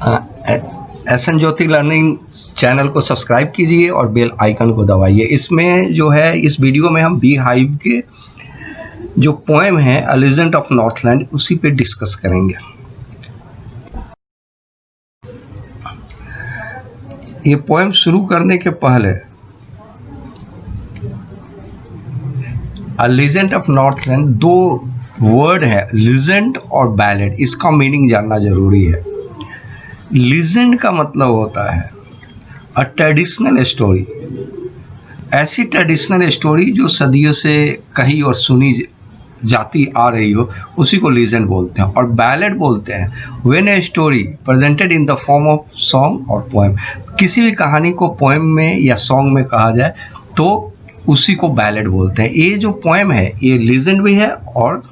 SN ज्योति learning channel को subscribe कीजिए और बेल आइकन को दबाइए। इसमें जो है इस वीडियो में हम बी हाइव के जो पोएम है अ लीजेंड ऑफ नॉर्थलैंड उसी पे डिस्कस करेंगे। ये पोएम शुरू करने के पहले अ लीजेंड ऑफ नॉर्थलैंड दो वर्ड है, लीजेंड और बैलेड, इसका मीनिंग जानना जरूरी है। लीजेंड का मतलब होता है अ ट्रेडिशनल स्टोरी, ऐसी ट्रेडिशनल स्टोरी जो सदियों से कही और सुनी जाती आ रही हो, उसी को लीजेंड बोलते हैं। और बैलेड बोलते हैं when a story presented in the form of song और पोएम, किसी भी कहानी को पोएम में या सॉन्ग में कहा जाए तो उसी को बैलेड बोलते हैं। ये जो पोएम है ये लीजेंड भी है और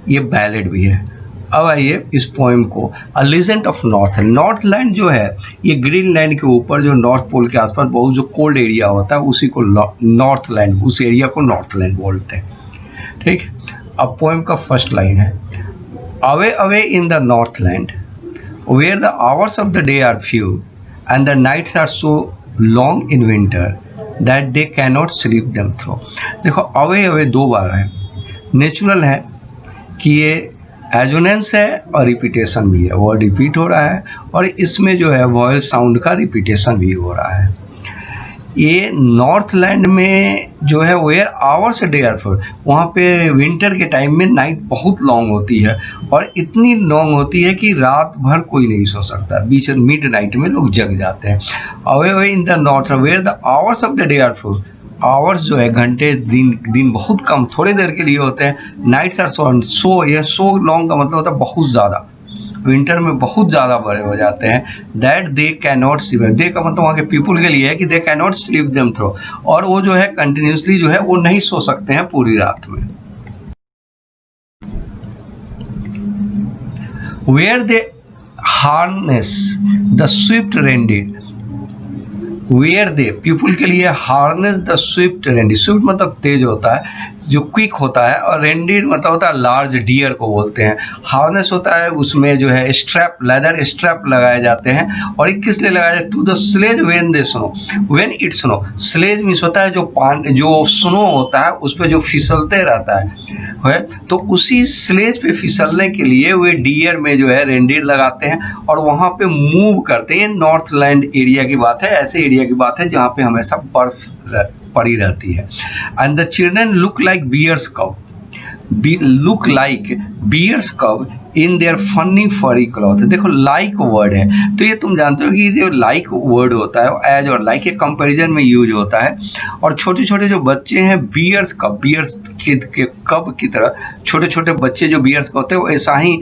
ये बैलेड भी है। अब आइए इस पोएम को, अ लीजेंड ऑफ नॉर्थलैंड। नॉर्थलैंड जो है ये ग्रीनलैंड के ऊपर जो नॉर्थ पोल के आसपास बहुत जो कोल्ड एरिया होता है उसी को नॉर्थलैंड, उस एरिया को नॉर्थलैंड बोलते हैं। ठीक। अब पोएम का फर्स्ट लाइन है, away away in the northland where the hours of the day are few and the nights are so long in winter that they can not sleep them through. देखो away away दो बार है, natural है कि ये assonance है और repetition भी है, वर्ड रिपीट हो रहा है और इसमें जो है वॉयल साउंड का रिपीटेशन भी हो रहा है। ये नॉर्थलैंड में जो है where hours day are for, वहाँ पे विंटर के टाइम में नाइट बहुत लॉन्ग होती है और इतनी लॉन्ग होती है कि रात भर कोई नहीं सो सकता, बीच मिड नाइट में लोग जग जाते हैं। Away away in the north where the hours of the day are for, hours जो है घंटे, दिन बहुत कम, थोड़ी देर के लिए होते हैं। नाइट्स आर सो ये सो लॉन्ग का मतलब होता है बहुत ज़्यादा, विंटर में बहुत ज़्यादा बड़े हो जाते हैं। That they can not sleep, they का मतलब वहाँ के पीपुल के लिए है कि they can not sleep them through, और वो जो है कंटिन्यूसली जो है वो नहीं सो सकते हैं पूरी रात में। Where they harness the swift reindeer, where they people के लिए harness the swift reindeer, swift मतलब तेज होता है, जो क्विक होता है, और रेंडियर मतलब होता है लार्ज डियर को बोलते हैं। हार्नेस होता है उसमें जो है स्ट्रैप, लेदर स्ट्रैप लगाए जाते हैं। और ये किस लिए लगाया जाए, to the sledge when they snow, when it snow, sledge means होता है जो स्नो होता है उस पर जो फिसलते रहता है, तो उसी स्लेज पे फिसलने के लिए वे डियर में जो है रेंडियर लगाते हैं और वहाँ पे मूव करते हैं। नॉर्थलैंड एरिया की बात है, ऐसे एरिया की बात है जहाँ पे हमेशा बर्फ पड़ी रहती है। And the children look like bears cub, look like bears cub in their funny furry cloth. देखो लाइक वर्ड है तो ये तुम जानते हो कि जो लाइक वर्ड होता है एज और लाइक के कंपैरिजन में यूज होता है। और छोटे छोटे जो बच्चे हैं बियर्स कब, बियर्स के कब की तरह छोटे छोटे बच्चे जो बियर्स का होते हैं वो ऐसा ही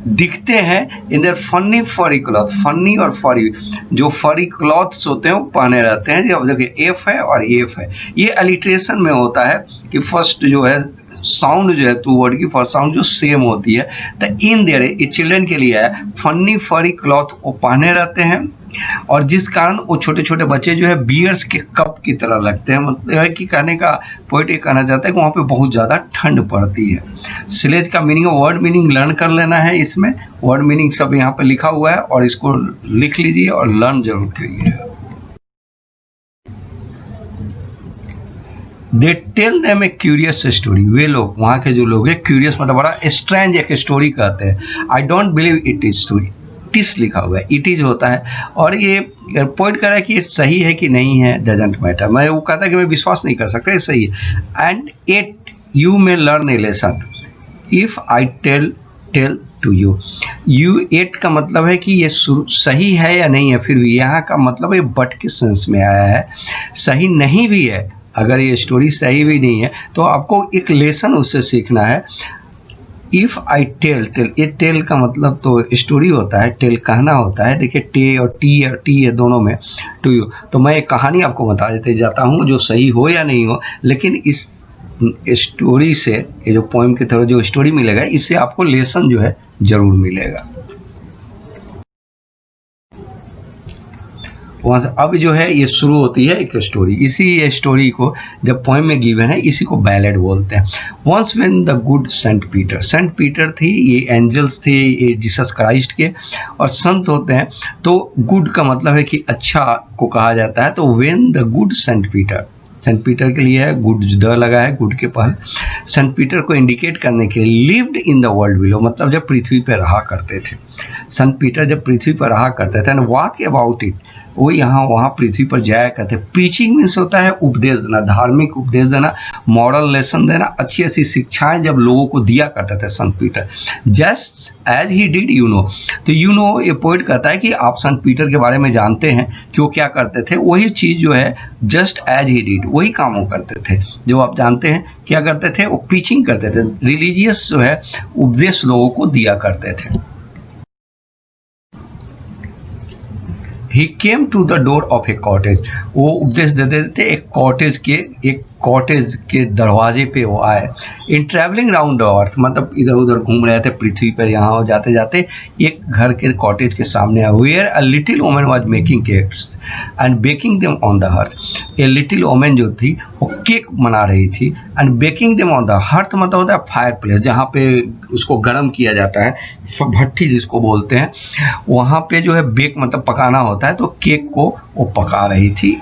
दिखते हैं इन their funny furry cloth. Funny और फरी, जो फरी क्लॉथ्स होते हैं वो पहने रहते हैं। जब देखिए एफ है और एफ है, ये अलिट्रेशन में होता है कि फर्स्ट जो है साउंड जो है टू वर्ड की फर्स्ट साउंड जो सेम होती है। तो इन देयर ये चिल्ड्रन के लिए है, फनी फरी क्लॉथ वो पहने रहते हैं और जिस कारण वो छोटे छोटे बच्चे जो है बियर्स के कप की तरह लगते हैं। मतलब है कि कहने का पॉइंट ये कहना चाहता है कि वहाँ पे बहुत ज़्यादा ठंड पड़ती है। स्लेज का मीनिंग, वर्ड मीनिंग लर्न कर लेना है, इसमें वर्ड मीनिंग सब यहाँ पे लिखा हुआ है और इसको लिख लीजिए और लर्न जरूर करिए। They tell them a curious story, वे लोग वहाँ के जो लोग हैं, क्यूरियस मतलब बड़ा स्ट्रेंज एक स्टोरी कहते हैं। I don't believe it is story, टिस लिखा हुआ है, इट इज होता है और ये पॉइंट कर रहा है कि ये सही है कि नहीं है, डजेंट मैटर। मैं वो कहता है कि मैं विश्वास नहीं कर सकता, ये सही है। And it you may learn a lesson if I tell to you. You ate का मतलब है कि ये सही है या नहीं है, फिर भी यहाँ का मतलब है बट के सेंस में आया है, सही नहीं भी है। अगर ये स्टोरी सही भी नहीं है तो आपको एक लेसन उससे सीखना है। इफ़ आई टेल, ये टेल का मतलब तो स्टोरी होता है, टेल कहना होता है। देखिए टे और टी है दोनों में, टू यू। तो मैं एक कहानी आपको बता देते जाता हूँ जो सही हो या नहीं हो, लेकिन इस स्टोरी से, ये जो पोएम की तरह जो स्टोरी मिलेगा इससे आपको लेसन जो है जरूर मिलेगा। वहाँ से अब जो है ये शुरू होती है एक स्टोरी। इसी स्टोरी को जब पोएम में गिवन है इसी को बैलेड बोलते हैं। Once when the good Saint Peter थी, ये एंजल्स थे, ये जीसस क्राइस्ट के, और संत होते हैं तो गुड का मतलब है कि अच्छा को कहा जाता है। तो when the good Saint Peter के लिए है, गुड द लगा है गुड के पहले, सेंट पीटर को इंडिकेट करने के लिए lived in the world below, मतलब जब पृथ्वी पर रहा करते थे। सेंट पीटर जब पृथ्वी पर रहा करते थे एंड वॉक अबाउट इट, वो यहाँ वहाँ पृथ्वी पर जाया करते। प्रीचिंग मीन्स होता है उपदेश देना, धार्मिक उपदेश देना, मॉरल लेसन देना, अच्छी अच्छी शिक्षाएं जब लोगों को दिया करते थे संत Peter. Just as he did तो ये पोइट कहता है कि आप संत पीटर के बारे में जानते हैं कि वो क्या करते थे, वही चीज़ जो है जस्ट एज ही डिड, वही काम वो करते थे जो आप जानते हैं क्या करते थे, वो प्रीचिंग करते थे, रिलीजियस जो है उपदेश लोगों को दिया करते थे। He came to the door of a cottage, वो उपदेश दे देते थे एक कॉटेज के दरवाजे पे वो आए। इन ट्रैवलिंग राउंड द अर्थ, मतलब इधर उधर घूम रहे थे पृथ्वी पर, यहाँ जाते जाते एक घर के कॉटेज के सामने आए। Where a little woman was making cakes and baking them on the hearth, a little woman जो थी वो केक बना रही थी and baking them on the hearth, मतलब होता है फायर प्लेस, जहाँ पे उसको गर्म किया जाता है, भट्टी जिसको बोलते हैं, वहाँ पे जो है बेक मतलब पकाना होता है, तो केक को वो पका रही थी।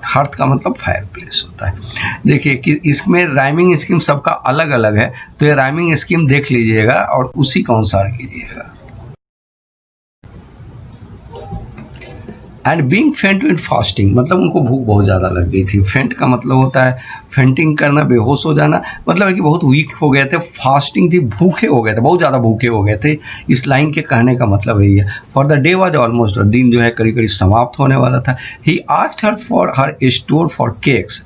हर्थ का मतलब फायर प्लेस होता है। देखिए कि इसमें राइमिंग स्कीम सबका अलग अलग है, तो ये राइमिंग स्कीम देख लीजिएगा और उसी के अनुसार कीजिएगा। एंड बीइंग फेंट विद फास्टिंग, मतलब उनको भूख बहुत ज़्यादा लग गई थी। फेंट का मतलब होता है फेंटिंग करना, बेहोश हो जाना, मतलब है कि बहुत वीक हो गए थे। फास्टिंग थी, भूखे हो गए थे, बहुत ज़्यादा भूखे हो गए थे। इस लाइन के कहने का मतलब यही है। For the day was almost, दिन जो है करीब करीब समाप्त होने वाला था। He asked her for her store for cakes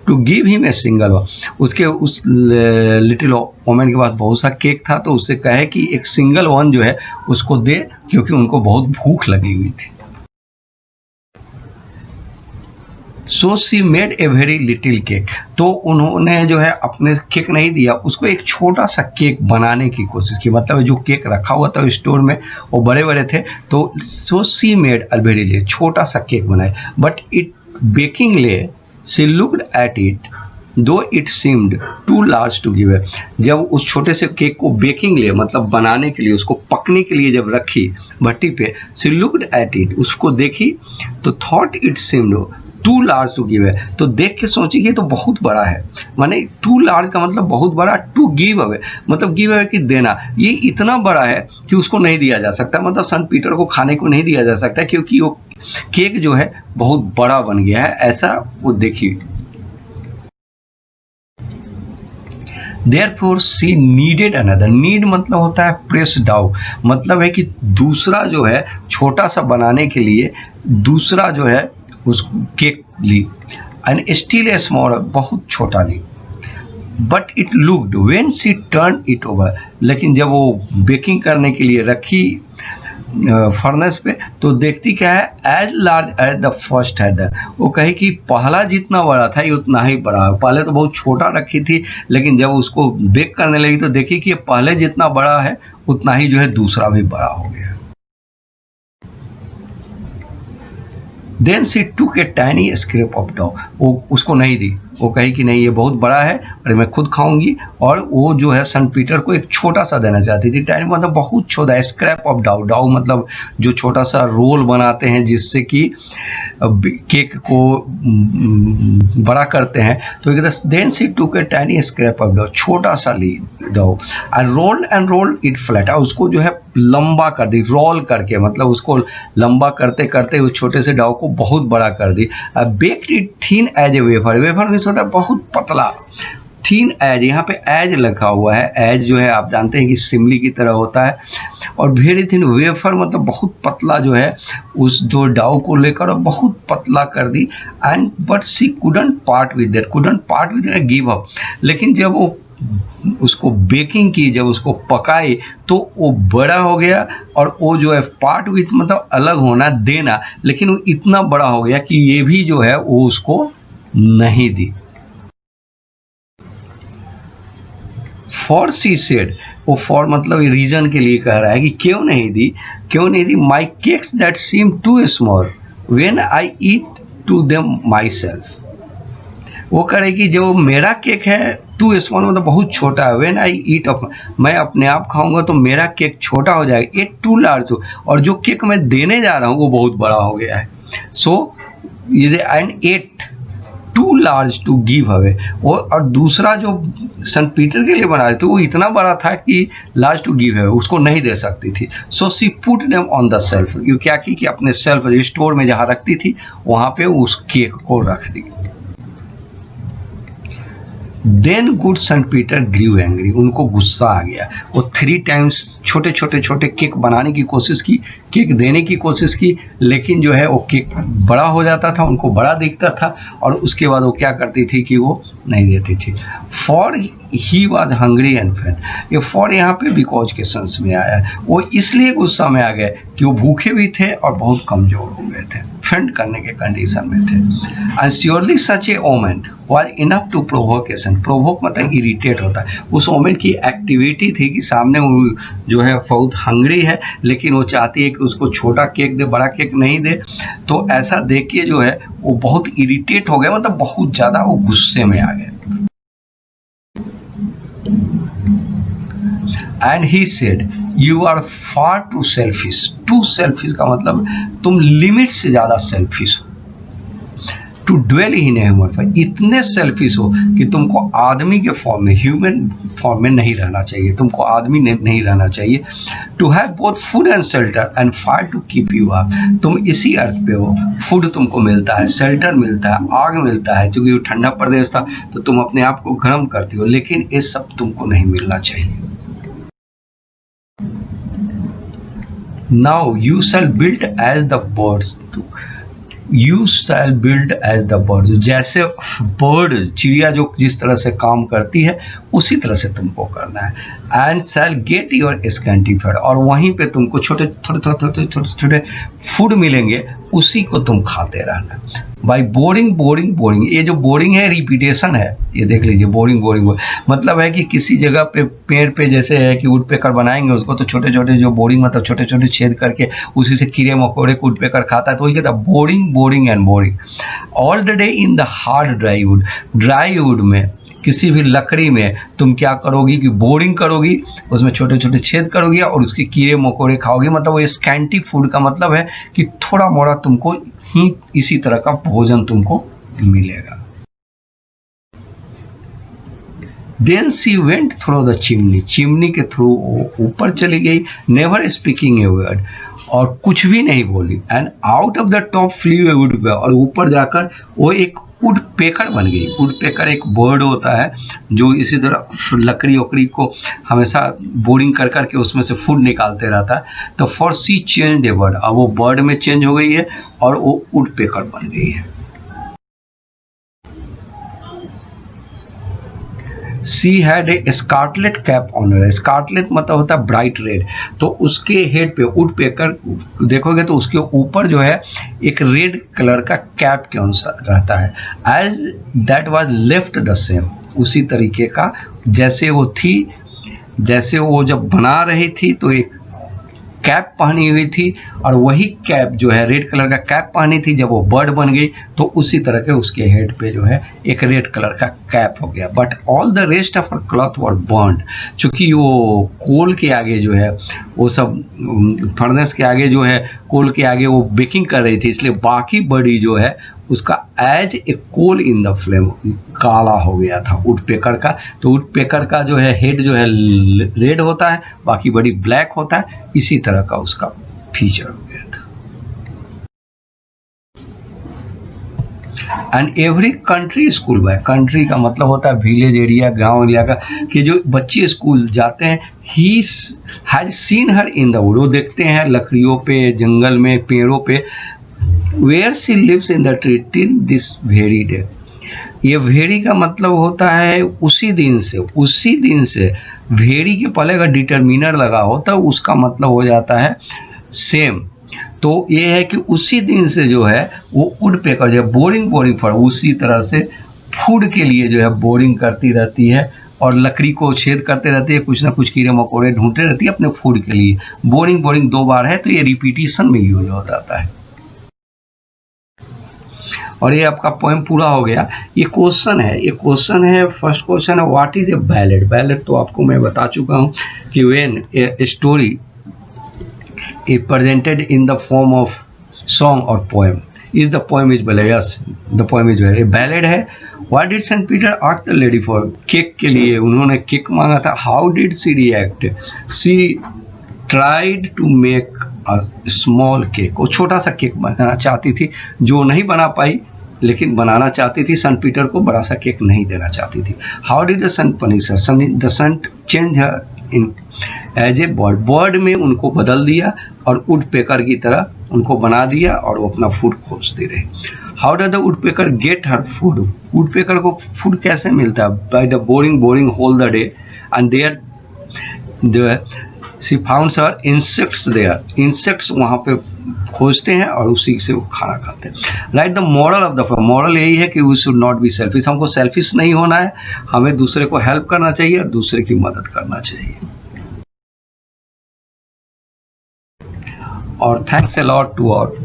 to give him a single one, उसके उस लिटिल वोमेन के पास बहुत सा केक था, तो उससे कहे कि एक सिंगल वन जो है उसको दे, क्योंकि उनको बहुत भूख लगी हुई थी। So she made a very little cake, तो उन्होंने जो है अपने केक नहीं दिया, उसको एक छोटा सा केक बनाने की कोशिश की। मतलब जो केक रखा हुआ था स्टोर में वो बड़े बड़े थे, तो so she made a very little, छोटा सा केक बनाए। But it baking lay she looked at it though it seemed too large to give. जब उस छोटे से केक को बेकिंग ले मतलब बनाने के लिए, उसको पकने के लिए जब रखी भट्टी पे, सी लुक्ड एट इट, उसको देखी तो thought it seemed too large to give है, तो देख के सोची कि तो बहुत बड़ा है। माने टू लार्ज का मतलब बहुत बड़ा, टू गिव अवे मतलब गिव अवे कि देना, ये इतना बड़ा है कि उसको नहीं दिया जा सकता, मतलब संत पीटर को खाने को नहीं दिया जा सकता, क्योंकि वो केक जो है बहुत बड़ा बन गया है, ऐसा वो देखिए। Therefore she needed another, need मतलब होता है प्रेस डाउ, मतलब है कि दूसरा जो है छोटा सा बनाने के लिए दूसरा जो है उस केक ली, एंड स्टिल ए स्मॉल, बहुत छोटा ली। But it looked when she turn it over, लेकिन जब वो बेकिंग करने के लिए रखी फर्नेस पे, तो देखती क्या है, as large as the first had. वो कहे कि पहला जितना बड़ा था ये उतना ही बड़ा है। पहले तो बहुत छोटा रखी थी, लेकिन जब उसको बेक करने लगी तो देखी कि पहले जितना बड़ा है उतना ही जो है दूसरा भी बड़ा हो गया। Then she took a tiny scrap of dough, वो उसको नहीं दी, वो कही कि नहीं ये बहुत बड़ा है और मैं खुद खाऊंगी, और वो जो है संत पीटर को एक छोटा सा देना चाहती थी। टाइनी मतलब बहुत छोटा, स्क्रैप ऑफ डाउ, डाउ मतलब जो छोटा सा रोल बनाते हैं जिससे कि केक को बड़ा करते हैं, तो then she took a tiny scrap of dough, छोटा सा ली dough, and rolled it flat, उसको जो है लंबा कर दी, रोल करके मतलब उसको लंबा करते करते उस छोटे से डो को बहुत बड़ा कर दी। Baked it thin as a wafer, wafer means होता है बहुत पतला, थिन एज, यहाँ पे एज लिखा हुआ है, एज जो है आप जानते हैं कि सिमली की तरह होता है, और वेरी थिन, वेफर मतलब बहुत पतला जो है उस दो डाउ को लेकर बहुत पतला कर दी। And but she couldn't part with that, give up, लेकिन जब वो उसको बेकिंग की, जब उसको पकाई तो वो बड़ा हो गया, और वो जो है पार्ट विथ मतलब अलग होना, देना, लेकिन वो इतना बड़ा हो गया कि ये भी जो है वो उसको नहीं दी। फॉर सी सेड, वो फॉर मतलब रीजन के लिए कह रहा है कि क्यों नहीं दी, my cakes that seem too small, when I eat to them myself, वो करेगी जो मेरा केक है टू स्मॉल मतलब बहुत छोटा है, व्हेन आई ईट मैं अपने आप खाऊंगा तो मेरा केक छोटा हो जाएगा, इट टू लार्ज, और जो केक मैं देने जा रहा हूँ वो बहुत बड़ा हो गया है। So and it too large to give away, और दूसरा जो सेंट पीटर के लिए बना रहे थे वो इतना बड़ा था कि लार्ज टू गिव अवे, उसको नहीं दे सकती थी। So she put them on the shelf, क्या की कि अपने सेल्फ स्टोर में जहाँ रखती थी वहाँ पे उस केक को रख दी। Then good Saint Peter grew angry, उनको गुस्सा आ गया, वो 3 टाइम्स छोटे छोटे छोटे केक बनाने की कोशिश की, केक देने की कोशिश की, लेकिन जो है वो केक बड़ा हो जाता था, उनको बड़ा दिखता था, और उसके बाद वो क्या करती थी कि वो नहीं देती थी। For he was hungry and फेंट, ये फॉर यहाँ पे बिकॉज के सेंस में आया है, वो इसलिए गुस्सा में आ गए कि वो भूखे भी थे और बहुत कमजोर हो गए थे, फेंट करने के कंडीशन में थे। And surely such a moment was enough to provocation, provoke मतलब इरिटेट होता है, उस ओमेंट की एक्टिविटी थी कि सामने वो जो है बहुत हंग्री है, लेकिन वो चाहती है कि उसको छोटा केक दे, बड़ा केक नहीं दे। तो ऐसा देख के जो है वो बहुत इरिटेट हो गया, मतलब बहुत ज़्यादा वो गुस्से में आ गए। And he said you are far too selfish, too selfish का मतलब तुम लिमिट से ज़्यादा सेल्फिश हो, to dwell in human form, इतने सेल्फिश हो कि तुमको आदमी के फॉर्म में, ह्यूमन फॉर्म में नहीं रहना चाहिए, तुमको आदमी नहीं रहना चाहिए। To have both food and shelter and fire to keep you up, तुम इसी अर्थ पे हो, फूड तुमको मिलता है, शेल्टर मिलता है, आग मिलता है, क्योंकि ठंडा प्रदेश था तो तुम अपने आप को गर्म करती हो, लेकिन ये सब तुमको नहीं मिलना चाहिए। Now you shall build as the birds, you shall build as the bird, जैसे बर्ड चिड़िया जो जिस तरह से काम करती है उसी तरह से तुमको करना है। And shall get your scanty food, और वहीं पे तुमको छोटे छोटे फूड मिलेंगे, उसी को तुम खाते रहना। बाई बोरिंग बोरिंग बोरिंग, ये जो बोरिंग है रिपीटेशन है, ये देख लीजिए, बोरिंग बोरिंग मतलब है कि किसी जगह पे पेड़ पे जैसे है कि वुडपेकर बनाएंगे उसको, तो छोटे छोटे जो बोरिंग मतलब छोटे छोटे छेद करके उसी से कीड़े मकोड़े को वुडपेकर खाता है, तो वही कहता है boring boring and boring. All the day in the hard dry would, dry would में किसी भी लकड़ी में तुम क्या करोगी कि बोरिंग करोगी, उसमें छोटे छोटे छेद करोगी और उसके कीड़े मकोड़े खाओगी। मतलब वो स्कैंटी फूड का मतलब है कि थोड़ा मोड़ा तुमको ही इसी तरह का भोजन तुमको मिलेगा। Then she went through the chimney, chimney के थ्रू ऊपर चली गई, नेवर स्पीकिंग ए वर्ड, और कुछ भी नहीं बोली। And out of the top flu A would, और ऊपर जाकर वो एक वुड पेकर बन गई। वुड पेकर एक बर्ड होता है जो इसी तरह लकड़ी वकड़ी को हमेशा बोरिंग कर करके उसमें से फूड निकालते रहता है। तो for she change a bird, अब वो बर्ड में चेंज हो गई है और वो वुड पेकर बन गई है। She had a scarlet cap on her, scarlet मतलब होता है ब्राइट रेड, तो उसके हेड पे वुड पेकर देखोगे तो उसके ऊपर जो है एक रेड कलर का कैप के अनुसार रहता है। As that was left the same, उसी तरीके का जैसे वो थी, जैसे वो जब बना रही थी तो एक कैप पहनी हुई थी, और वही कैप जो है रेड कलर का कैप पहनी थी, जब वो बर्ड बन गई तो उसी तरह के उसके हेड पे जो है एक रेड कलर का कैप हो गया। But all the rest of her cloth were burned, चूंकि वो कोल के आगे जो है वो सब फर्नेस के आगे जो है कोल के आगे वो बेकिंग कर रही थी, इसलिए बाकी बॉडी जो है उसका as a coal in the flame काला हो गया था वुड पेकर का। तो वुड पेकर का जो है हेड जो है रेड होता है, बाकी बॉडी ब्लैक होता है, इसी तरह का उसका फीचर हो गया था। And every country school by, country का मतलब होता है विलेज एरिया, गांव एरिया का, कि जो बच्चे स्कूल जाते हैं, he has seen her in the wood, वो देखते हैं लकड़ियों पे, जंगल में, पेड़ों पे, where she lives in the tree till this very day. ये वेरी का मतलब होता है उसी दिन से, वेरी के पहले अगर डिटर्मिनर लगा हो तो उसका मतलब हो जाता है सेम। तो ये है कि उसी दिन से जो है वो वुड पेकर जो है बोरिंग फॉर, उसी तरह से फूड के लिए जो है बोरिंग करती रहती है और लकड़ी को छेद करते रहती है, कुछ ना कुछ कीड़े मकोड़े ढूंढते रहती है अपने फूड के लिए। बोरिंग 2 बार है तो ये रिपीटिशन में यूज हो जाता है। और ये आपका पोएम पूरा हो गया। ये क्वेश्चन है, फर्स्ट क्वेश्चन है what is a ballad. Ballad तो आपको मैं बता चुका हूँ कि when a story is presented in the form of song or poem is the poem is ballad. Yes, the poem is ballad. ballad है what did St. Peter ask the lady for, cake के लिए उन्होंने cake मांगा था। how did she react, she tried to make a small cake, वो छोटा सा cake बनाना चाहती थी जो नहीं बना पाई लेकिन बनाना चाहती थी। सन पीटर को बड़ा सा केक नहीं देना चाहती थी। How did the sun punish her, the sun change her in as a bird, bird में उनको बदल दिया और वुड पेकर की तरह उनको बना दिया और वो अपना फूड खोजते रहे। How does the woodpecker get her food, woodpecker को फूड कैसे मिलता है, by the boring hole the day and there she founds her insects there, insects वहाँ पे खोजते हैं और उसी से वो खाना खाते हैं। Right the moral of the moral यही है कि we should not be selfish, हमको सेल्फिश नहीं होना है, हमें दूसरे को हेल्प करना चाहिए और दूसरे की मदद करना चाहिए। और thanks a lot to all.